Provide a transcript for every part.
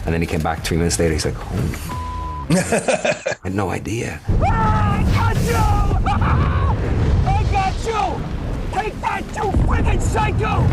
And then he came back 3 minutes later, he's like, oh, I had no idea. I got you! I got you! Take that, you friggin' psycho!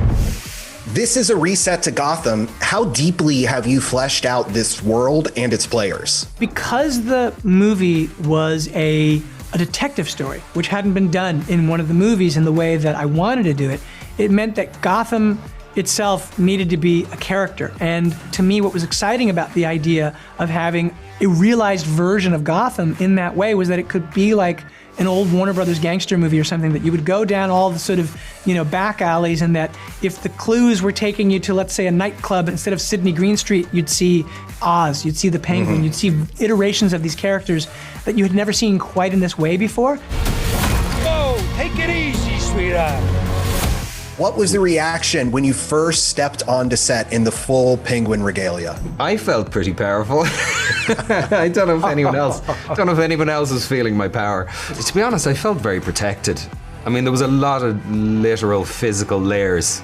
This is a reset to Gotham. How deeply have you fleshed out this world and its players? Because the movie was a detective story, which hadn't been done in one of the movies in the way that I wanted to do it, it meant that Gotham itself needed to be a character. And to me, what was exciting about the idea of having a realized version of Gotham in that way was that it could be like an old Warner Brothers gangster movie or something, that you would go down all the sort of, back alleys, and that if the clues were taking you to, let's say, a nightclub, instead of Sydney Green Street, you'd see Oz, you'd see the Penguin, you'd see iterations of these characters that you had never seen quite in this way before. Whoa, take it easy, sweetheart. What was the reaction when you first stepped onto set in the full Penguin regalia? I felt pretty powerful. I don't know if anyone else was feeling my power. To be honest, I felt very protected. I mean, there was a lot of literal physical layers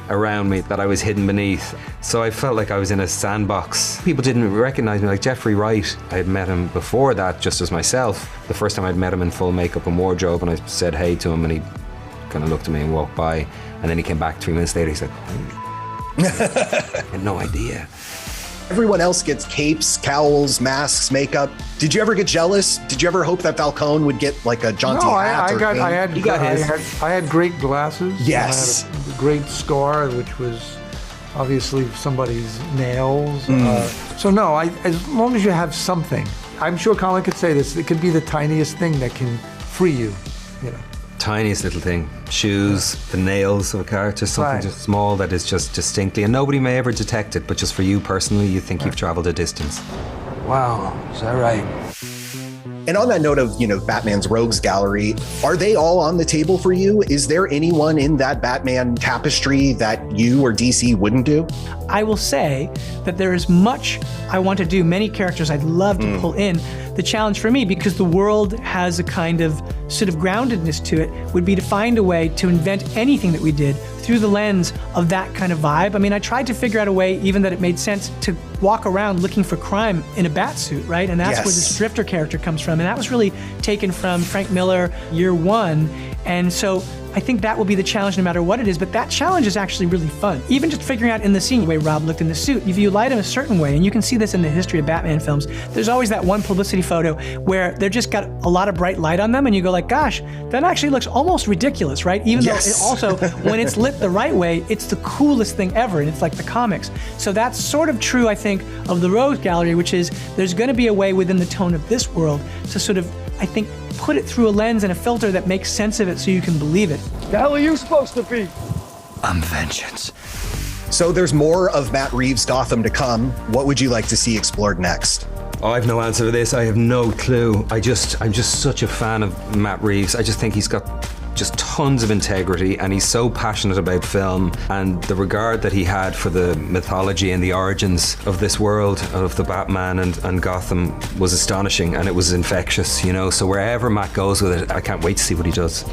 around me that I was hidden beneath. So I felt like I was in a sandbox. People didn't recognize me, like Jeffrey Wright. I had met him before that, just as myself. The first time I'd met him in full makeup and wardrobe, and I said hey to him, and he kind of looked at me and walked by. And then he came back 3 minutes later, he's like, oh, I had no idea. Everyone else gets capes, cowls, masks, makeup. Did you ever get jealous? Did you ever hope that Falcone would get like a jaunty hat? I had great glasses. Yes. I had a great scar, which was obviously somebody's nails. So no, as long as you have something, I'm sure Colin could say this, it could be the tiniest thing that can free you, Tiniest little thing. Shoes, the nails of a character, something just small that is just distinctly, and nobody may ever detect it, but just for you personally, you think you've traveled a distance. Wow, is that right? And on that note of, Batman's rogues gallery, are they all on the table for you? Is there anyone in that Batman tapestry that you or DC wouldn't do? I will say that there is much I want to do, many characters I'd love to pull in. The challenge for me, because the world has a kind of sort of groundedness to it, would be to find a way to invent anything that we did through the lens of that kind of vibe. I mean, I tried to figure out a way even that it made sense to walk around looking for crime in a bat suit, right? And that's where this Drifter character comes from. And that was really taken from Frank Miller, Year One. And so I think that will be the challenge no matter what it is, but that challenge is actually really fun. Even just figuring out in the scene the way Rob looked in the suit, if you light him a certain way, and you can see this in the history of Batman films, there's always that one publicity photo where they're just got a lot of bright light on them, and you go like, gosh, that actually looks almost ridiculous, right? Even though it also, when it's lit the right way, it's the coolest thing ever, and it's like the comics. So that's sort of true, I think, of the Rogues Gallery, which is there's gonna be a way within the tone of this world to sort of, I think, put it through a lens and a filter that makes sense of it so you can believe it. The hell are you supposed to be? I'm vengeance. So there's more of Matt Reeves' Gotham to come. What would you like to see explored next? Oh, I have no answer to this. I have no clue. I'm just such a fan of Matt Reeves. I just think he's got just tons of integrity, and he's so passionate about film, and the regard that he had for the mythology and the origins of this world of the Batman and Gotham was astonishing, and it was infectious, So wherever Matt goes with it, I can't wait to see what he does.